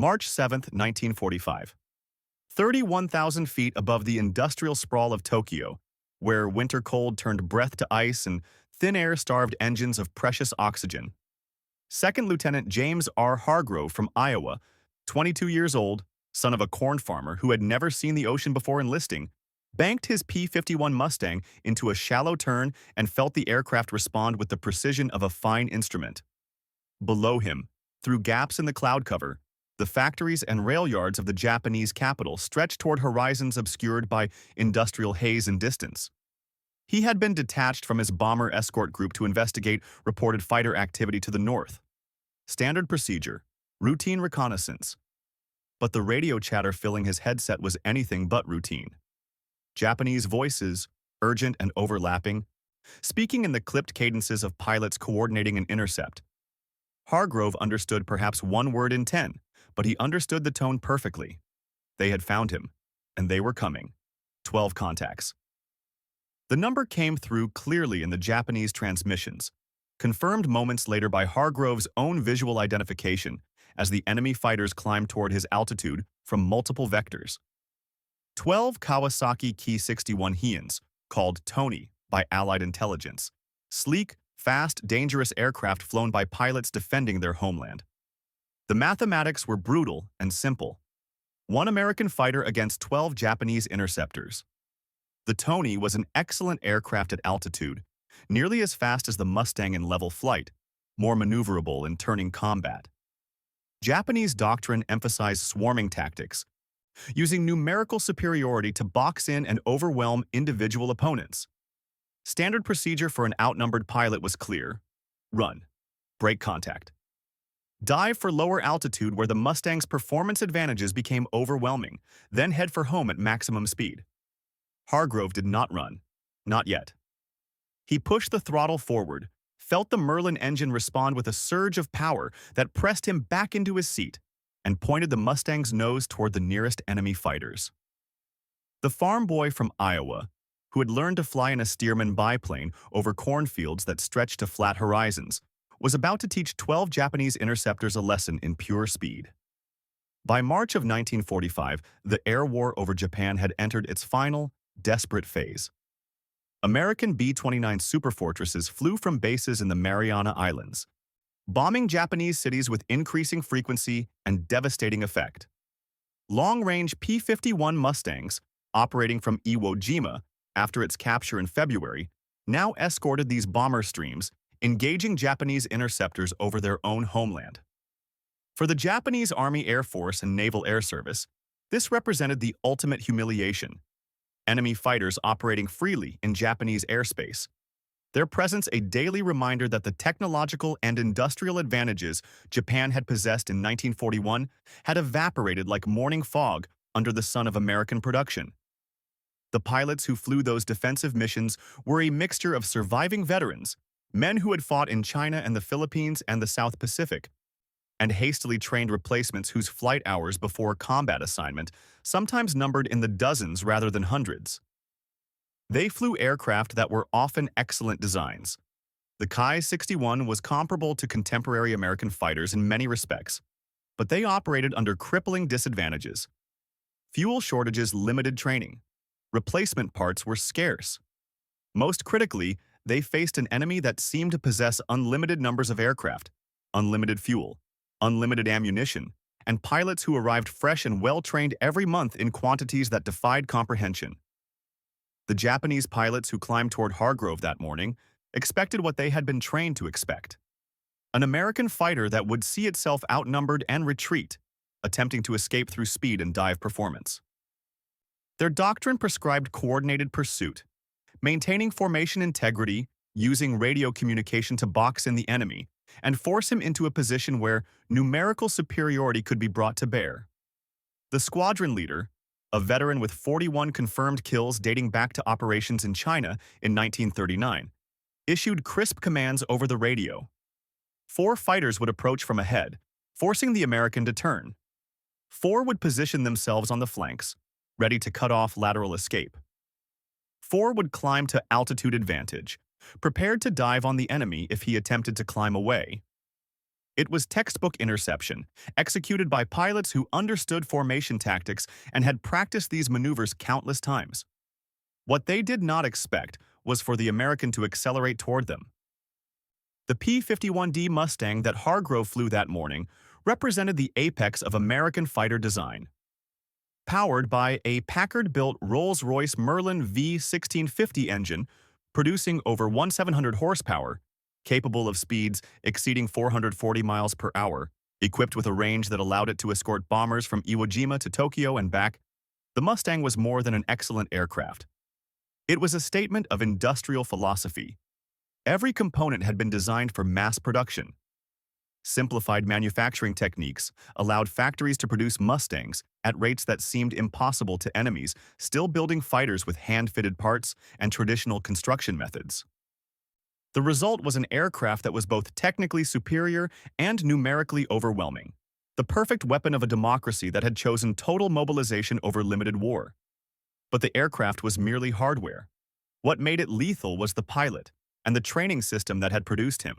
March 7, 1945. 31,000 feet above the industrial sprawl of Tokyo, where winter cold turned breath to ice and thin air starved engines of precious oxygen. Second Lieutenant James R. Hargrove from Iowa, 22 years old, son of a corn farmer who had never seen the ocean before enlisting, banked his P-51 Mustang into a shallow turn and felt the aircraft respond with the precision of a fine instrument. Below him, through gaps in the cloud cover, the factories and rail yards of the Japanese capital stretched toward horizons obscured by industrial haze and distance. He had been detached from his bomber escort group to investigate reported fighter activity to the north. Standard procedure, routine reconnaissance. But the radio chatter filling his headset was anything but routine. Japanese voices, urgent and overlapping, speaking in the clipped cadences of pilots coordinating an intercept. Hargrove understood perhaps one word in 10, but he understood the tone perfectly. They had found him, and they were coming. 12 contacts. The number came through clearly in the Japanese transmissions, confirmed moments later by Hargrove's own visual identification as the enemy fighters climbed toward his altitude from multiple vectors. 12 Kawasaki Ki-61 Heians, called Tony by Allied intelligence, sleek, fast, dangerous aircraft flown by pilots defending their homeland. The mathematics were brutal and simple. One American fighter against 12 Japanese interceptors. The Tony was an excellent aircraft at altitude, nearly as fast as the Mustang in level flight, more maneuverable in turning combat. Japanese doctrine emphasized swarming tactics, using numerical superiority to box in and overwhelm individual opponents. Standard procedure for an outnumbered pilot was clear: run, break contact. Dive for lower altitude where the Mustang's performance advantages became overwhelming, then head for home at maximum speed. Hargrove did not run, not yet. He pushed the throttle forward, felt the Merlin engine respond with a surge of power that pressed him back into his seat, and pointed the Mustang's nose toward the nearest enemy fighters. The farm boy from Iowa, who had learned to fly in a Stearman biplane over cornfields that stretched to flat horizons, was about to teach 12 Japanese interceptors a lesson in pure speed. By March of 1945, the air war over Japan had entered its final, desperate phase. American B-29 superfortresses flew from bases in the Mariana Islands, bombing Japanese cities with increasing frequency and devastating effect. Long-range P-51 Mustangs, operating from Iwo Jima after its capture in February, now escorted these bomber streams, engaging Japanese interceptors over their own homeland. For the Japanese Army Air Force and Naval Air Service, this represented the ultimate humiliation. Enemy fighters operating freely in Japanese airspace, their presence a daily reminder that the technological and industrial advantages Japan had possessed in 1941 had evaporated like morning fog under the sun of American production. The pilots who flew those defensive missions were a mixture of surviving veterans, men who had fought in China and the Philippines and the South Pacific, and hastily trained replacements whose flight hours before combat assignment sometimes numbered in the dozens rather than hundreds. They flew aircraft that were often excellent designs. The Ki-61 was comparable to contemporary American fighters in many respects, but they operated under crippling disadvantages. Fuel shortages limited training. Replacement parts were scarce. Most critically, they faced an enemy that seemed to possess unlimited numbers of aircraft, unlimited fuel, unlimited ammunition, and pilots who arrived fresh and well-trained every month in quantities that defied comprehension. The Japanese pilots who climbed toward Hargrove that morning expected what they had been trained to expect: an American fighter that would see itself outnumbered and retreat, attempting to escape through speed and dive performance. Their doctrine prescribed coordinated pursuit, maintaining formation integrity, using radio communication to box in the enemy, and force him into a position where numerical superiority could be brought to bear. The squadron leader, a veteran with 41 confirmed kills dating back to operations in China in 1939, issued crisp commands over the radio. 4 fighters would approach from ahead, forcing the American to turn. 4 would position themselves on the flanks, ready to cut off lateral escape. 4 would climb to altitude advantage, prepared to dive on the enemy if he attempted to climb away. It was textbook interception, executed by pilots who understood formation tactics and had practiced these maneuvers countless times. What they did not expect was for the American to accelerate toward them. The P-51D Mustang that Hargrove flew that morning represented the apex of American fighter design. Powered by a Packard-built Rolls-Royce Merlin V1650 engine, producing over 1,700 horsepower, capable of speeds exceeding 440 miles per hour, equipped with a range that allowed it to escort bombers from Iwo Jima to Tokyo and back, the Mustang was more than an excellent aircraft. It was a statement of industrial philosophy. Every component had been designed for mass production. Simplified manufacturing techniques allowed factories to produce Mustangs at rates that seemed impossible to enemies still building fighters with hand-fitted parts and traditional construction methods. The result was an aircraft that was both technically superior and numerically overwhelming, the perfect weapon of a democracy that had chosen total mobilization over limited war. But the aircraft was merely hardware. What made it lethal was the pilot and the training system that had produced him.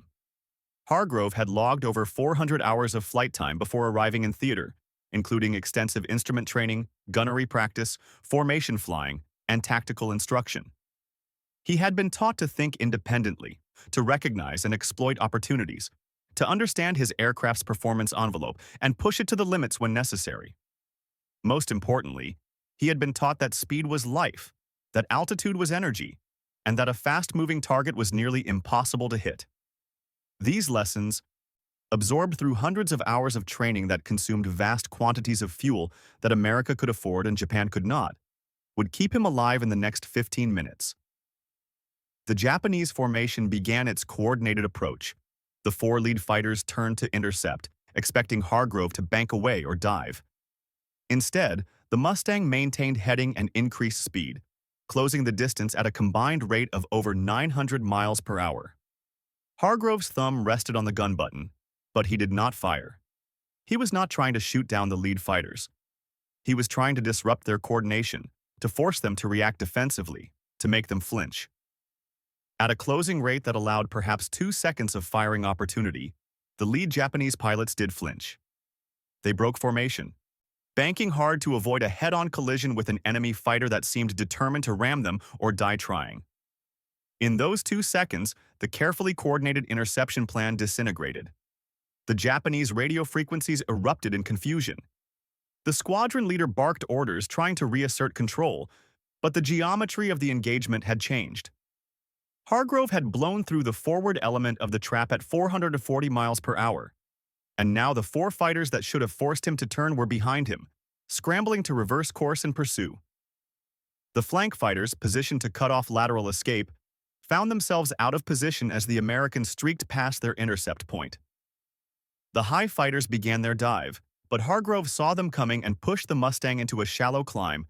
Hargrove had logged over 400 hours of flight time before arriving in theater, including extensive instrument training, gunnery practice, formation flying, and tactical instruction. He had been taught to think independently, to recognize and exploit opportunities, to understand his aircraft's performance envelope and push it to the limits when necessary. Most importantly, he had been taught that speed was life, that altitude was energy, and that a fast-moving target was nearly impossible to hit. These lessons, absorbed through hundreds of hours of training that consumed vast quantities of fuel that America could afford and Japan could not, would keep him alive in the next 15 minutes. The Japanese formation began its coordinated approach. The four lead fighters turned to intercept, expecting Hargrove to bank away or dive. Instead, the Mustang maintained heading and increased speed, closing the distance at a combined rate of over 900 miles per hour. Hargrove's thumb rested on the gun button, but he did not fire. He was not trying to shoot down the lead fighters. He was trying to disrupt their coordination, to force them to react defensively, to make them flinch. At a closing rate that allowed perhaps 2 seconds of firing opportunity, the lead Japanese pilots did flinch. They broke formation, banking hard to avoid a head-on collision with an enemy fighter that seemed determined to ram them or die trying. In those 2 seconds, the carefully coordinated interception plan disintegrated. The Japanese radio frequencies erupted in confusion. The squadron leader barked orders trying to reassert control, but the geometry of the engagement had changed. Hargrove had blown through the forward element of the trap at 440 miles per hour, and now the four fighters that should have forced him to turn were behind him, scrambling to reverse course and pursue. The flank fighters, positioned to cut off lateral escape, found themselves out of position as the Americans streaked past their intercept point. The high fighters began their dive, but Hargrove saw them coming and pushed the Mustang into a shallow climb,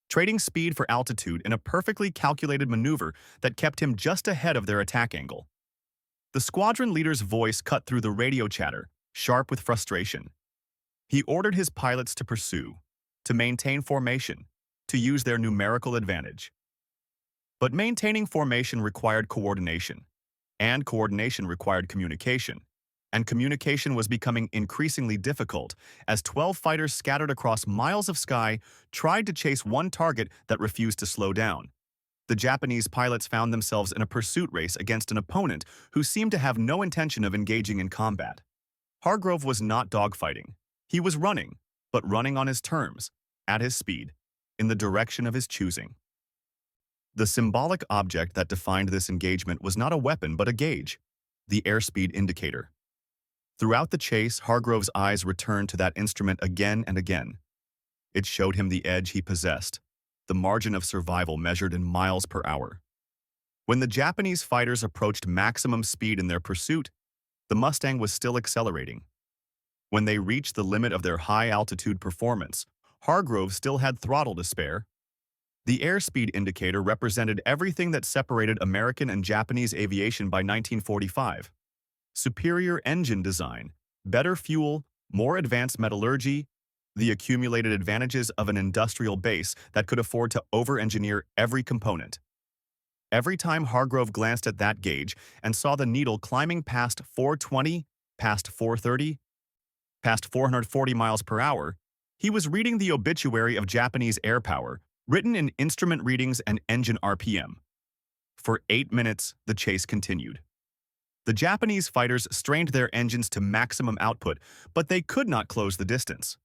trading speed for altitude in a perfectly calculated maneuver that kept him just ahead of their attack angle. The squadron leader's voice cut through the radio chatter, sharp with frustration. He ordered his pilots to pursue, to maintain formation, to use their numerical advantage. But maintaining formation required coordination, and coordination required communication, and communication was becoming increasingly difficult as 12 fighters scattered across miles of sky tried to chase one target that refused to slow down. The Japanese pilots found themselves in a pursuit race against an opponent who seemed to have no intention of engaging in combat. Hargrove was not dogfighting. He was running, but running on his terms, at his speed, in the direction of his choosing. The symbolic object that defined this engagement was not a weapon but a gauge, the airspeed indicator. Throughout the chase, Hargrove's eyes returned to that instrument again and again. It showed him the edge he possessed, the margin of survival measured in miles per hour. When the Japanese fighters approached maximum speed in their pursuit, the Mustang was still accelerating. When they reached the limit of their high-altitude performance, Hargrove still had throttle to spare. The airspeed indicator represented everything that separated American and Japanese aviation by 1945. Superior engine design, better fuel, more advanced metallurgy, the accumulated advantages of an industrial base that could afford to over-engineer every component. Every time Hargrove glanced at that gauge and saw the needle climbing past 420, past 430, past 440 miles per hour, he was reading the obituary of Japanese air power, written in instrument readings and engine RPM. For 8 minutes, the chase continued. The Japanese fighters strained their engines to maximum output, but they could not close the distance.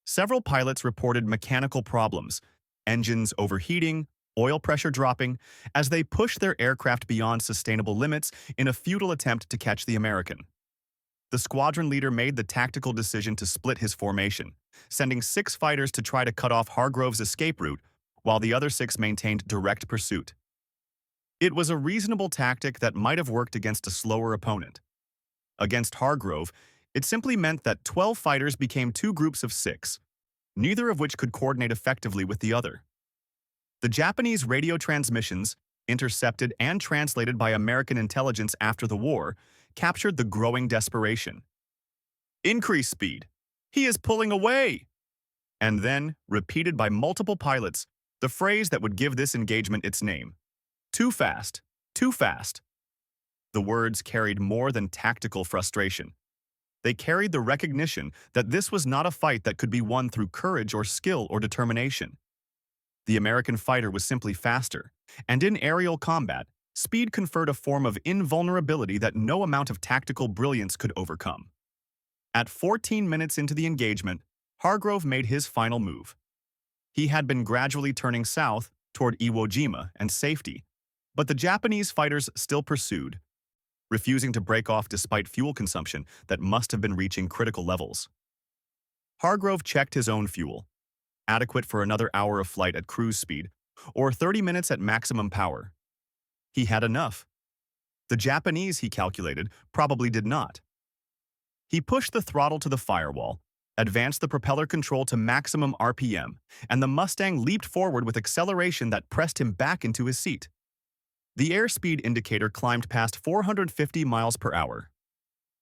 Several pilots reported mechanical problems, engines overheating, oil pressure dropping, as they pushed their aircraft beyond sustainable limits in a futile attempt to catch the American. The squadron leader made the tactical decision to split his formation, sending 6 fighters to try to cut off Hargrove's escape route, while the other 6 maintained direct pursuit. It was a reasonable tactic that might have worked against a slower opponent. Against Hargrove, it simply meant that 12 fighters became 2 groups of 6, neither of which could coordinate effectively with the other. The Japanese radio transmissions, intercepted and translated by American intelligence after the war, captured the growing desperation. "Increase speed! He is pulling away!" And then, repeated by multiple pilots, the phrase that would give this engagement its name: "Too fast! Too fast!" The words carried more than tactical frustration. They carried the recognition that this was not a fight that could be won through courage or skill or determination. The American fighter was simply faster, and in aerial combat, speed conferred a form of invulnerability that no amount of tactical brilliance could overcome. At 14 minutes into the engagement, Hargrove made his final move. He had been gradually turning south toward Iwo Jima and safety, but the Japanese fighters still pursued, refusing to break off despite fuel consumption that must have been reaching critical levels. Hargrove checked his own fuel, adequate for another hour of flight at cruise speed, or 30 minutes at maximum power. He had enough. The Japanese, he calculated, probably did not. He pushed the throttle to the firewall, advanced the propeller control to maximum RPM, and the Mustang leaped forward with acceleration that pressed him back into his seat. The airspeed indicator climbed past 450 miles per hour.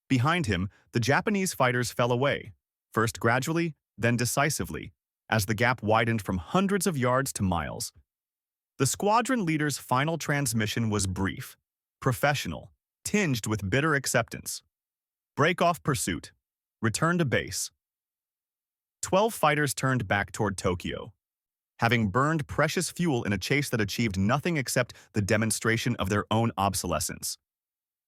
Behind him, the Japanese fighters fell away, first gradually, then decisively, as the gap widened from hundreds of yards to miles. The squadron leader's final transmission was brief, professional, tinged with bitter acceptance. Break off pursuit. Return to base. 12 fighters turned back toward Tokyo, having burned precious fuel in a chase that achieved nothing except the demonstration of their own obsolescence.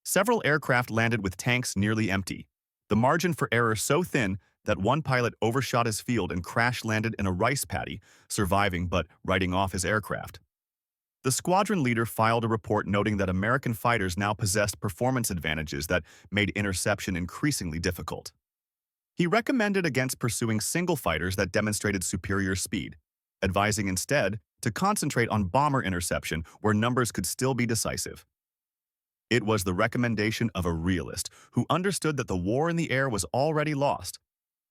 Several aircraft landed with tanks nearly empty, the margin for error so thin that one pilot overshot his field and crash-landed in a rice paddy, surviving but writing off his aircraft. The squadron leader filed a report noting that American fighters now possessed performance advantages that made interception increasingly difficult. He recommended against pursuing single fighters that demonstrated superior speed, advising instead to concentrate on bomber interception where numbers could still be decisive. It was the recommendation of a realist who understood that the war in the air was already lost,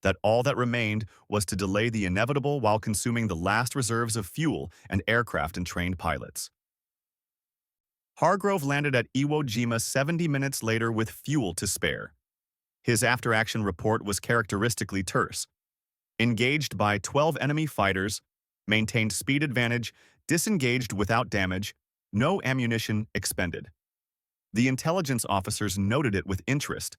that all that remained was to delay the inevitable while consuming the last reserves of fuel and aircraft and trained pilots. Hargrove landed at Iwo Jima 70 minutes later with fuel to spare. His after-action report was characteristically terse. Engaged by 12 enemy fighters, maintained speed advantage, disengaged without damage, no ammunition expended. The intelligence officers noted it with interest.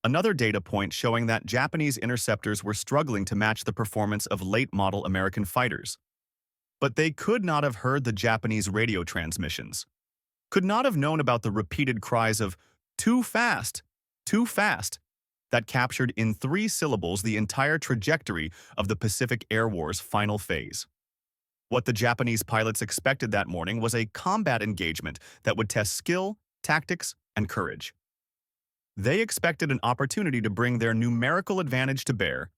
Another data point showing that Japanese interceptors were struggling to match the performance of late-model American fighters. But they could not have heard the Japanese radio transmissions, could not have known about the repeated cries of "too fast, too fast," that captured in 3 syllables the entire trajectory of the Pacific Air War's final phase. What the Japanese pilots expected that morning was a combat engagement that would test skill, tactics, and courage. They expected an opportunity to bring their numerical advantage to bear,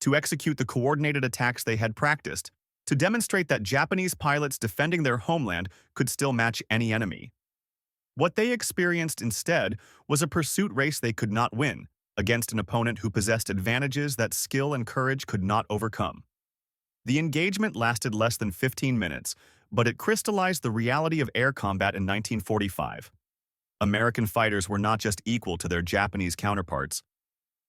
to execute the coordinated attacks they had practiced, to demonstrate that Japanese pilots defending their homeland could still match any enemy. What they experienced instead was a pursuit race they could not win, against an opponent who possessed advantages that skill and courage could not overcome. The engagement lasted less than 15 minutes, but it crystallized the reality of air combat in 1945. American fighters were not just equal to their Japanese counterparts,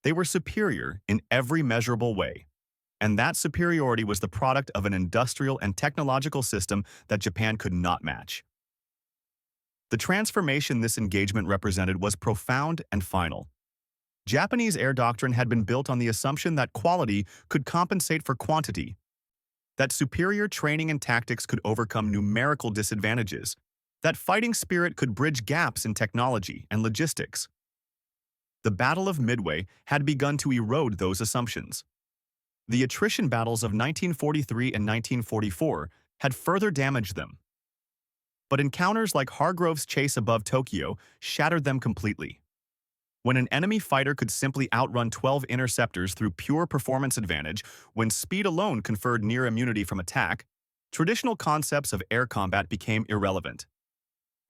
they were superior in every measurable way. And that superiority was the product of an industrial and technological system that Japan could not match. The transformation this engagement represented was profound and final. Japanese air doctrine had been built on the assumption that quality could compensate for quantity, that superior training and tactics could overcome numerical disadvantages, that fighting spirit could bridge gaps in technology and logistics. The Battle of Midway had begun to erode those assumptions. The attrition battles of 1943 and 1944 had further damaged them. But encounters like Hargrove's chase above Tokyo shattered them completely. When an enemy fighter could simply outrun 12 interceptors through pure performance advantage, when speed alone conferred near immunity from attack, traditional concepts of air combat became irrelevant.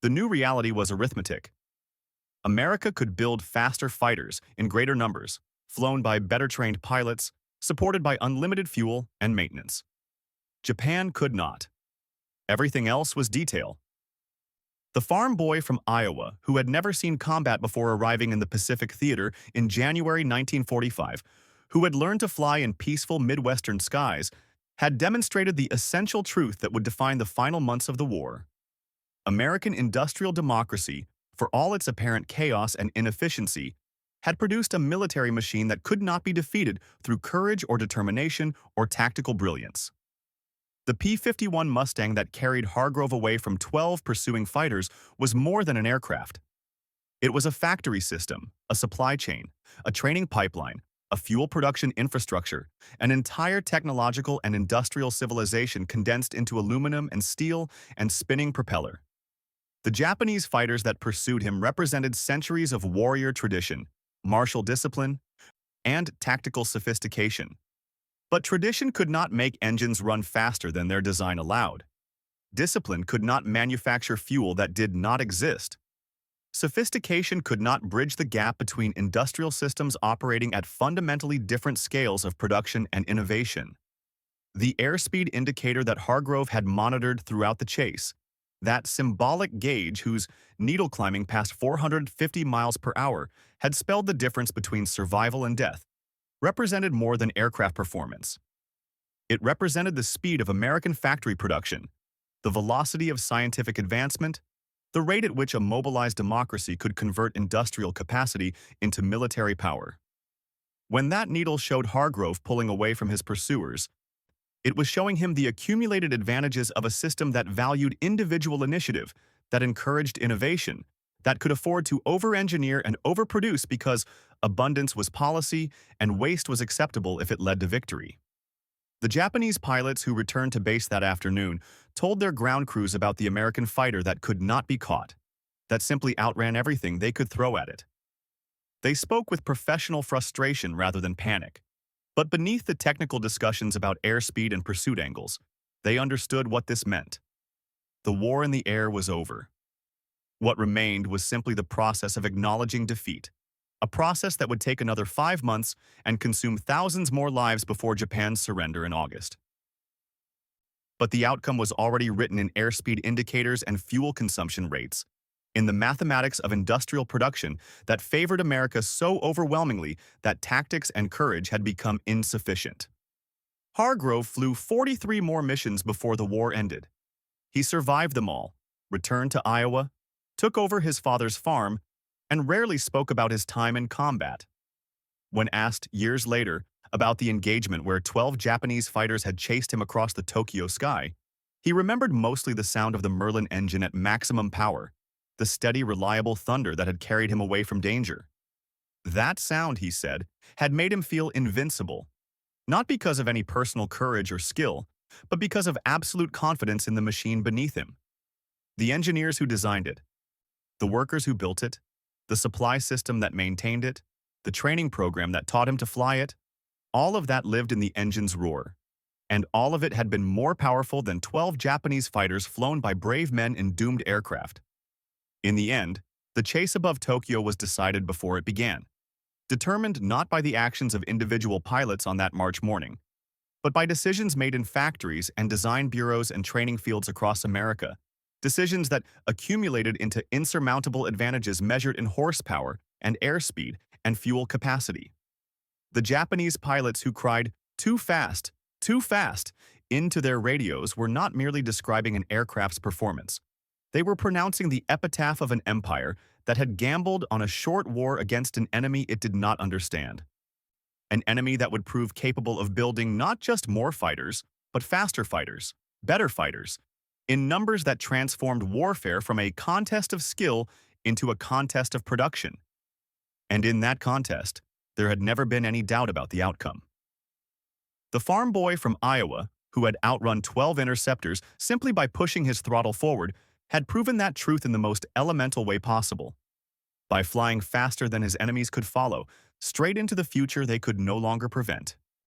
The new reality was arithmetic. America could build faster fighters in greater numbers, flown by better-trained pilots, supported by unlimited fuel and maintenance. Japan could not. Everything else was detail. The farm boy from Iowa, who had never seen combat before arriving in the Pacific Theater in January 1945, who had learned to fly in peaceful Midwestern skies, had demonstrated the essential truth that would define the final months of the war. American industrial democracy, for all its apparent chaos and inefficiency, had produced a military machine that could not be defeated through courage or determination or tactical brilliance. The P-51 Mustang that carried Hargrove away from 12 pursuing fighters was more than an aircraft. It was a factory system, a supply chain, a training pipeline, a fuel production infrastructure, an entire technological and industrial civilization condensed into aluminum and steel and spinning propeller. The Japanese fighters that pursued him represented centuries of warrior tradition, martial discipline, and tactical sophistication. But tradition could not make engines run faster than their design allowed. Discipline could not manufacture fuel that did not exist. Sophistication could not bridge the gap between industrial systems operating at fundamentally different scales of production and innovation. The airspeed indicator that Hargrove had monitored throughout the chase, that symbolic gauge whose needle climbing past 450 miles per hour had spelled the difference between survival and death, represented more than aircraft performance. It represented the speed of American factory production, the velocity of scientific advancement, the rate at which a mobilized democracy could convert industrial capacity into military power. When that needle showed Hargrove pulling away from his pursuers, it was showing him the accumulated advantages of a system that valued individual initiative, that encouraged innovation, that could afford to over-engineer and overproduce because abundance was policy and waste was acceptable if it led to victory. The Japanese pilots who returned to base that afternoon told their ground crews about the American fighter that could not be caught, that simply outran everything they could throw at it. They spoke with professional frustration rather than panic. But beneath the technical discussions about airspeed and pursuit angles, they understood what this meant. The war in the air was over. What remained was simply the process of acknowledging defeat, a process that would take another 5 months and consume thousands more lives before Japan's surrender in August. But the outcome was already written in airspeed indicators and fuel consumption rates, in the mathematics of industrial production that favored America so overwhelmingly that tactics and courage had become insufficient. Hargrove flew 43 more missions before the war ended. He survived them all, returned to Iowa, took over his father's farm, and rarely spoke about his time in combat. When asked years later about the engagement where 12 Japanese fighters had chased him across the Tokyo sky, he remembered mostly the sound of the Merlin engine at maximum power, the steady, reliable thunder that had carried him away from danger. That sound, he said, had made him feel invincible, not because of any personal courage or skill, but because of absolute confidence in the machine beneath him. The engineers who designed it, the workers who built it, the supply system that maintained it, the training program that taught him to fly it, all of that lived in the engine's roar. And all of it had been more powerful than 12 Japanese fighters flown by brave men in doomed aircraft. In the end, the chase above Tokyo was decided before it began, determined not by the actions of individual pilots on that March morning, but by decisions made in factories and design bureaus and training fields across America, decisions that accumulated into insurmountable advantages measured in horsepower and airspeed and fuel capacity. The Japanese pilots who cried, too fast," into their radios were not merely describing an aircraft's performance. They were pronouncing the epitaph of an empire that had gambled on a short war against an enemy it did not understand. An enemy that would prove capable of building not just more fighters, but faster fighters, better fighters, in numbers that transformed warfare from a contest of skill into a contest of production. And in that contest, there had never been any doubt about the outcome. The farm boy from Iowa, who had outrun 12 interceptors simply by pushing his throttle forward, had proven that truth in the most elemental way possible. By flying faster than his enemies could follow, straight into the future they could no longer prevent.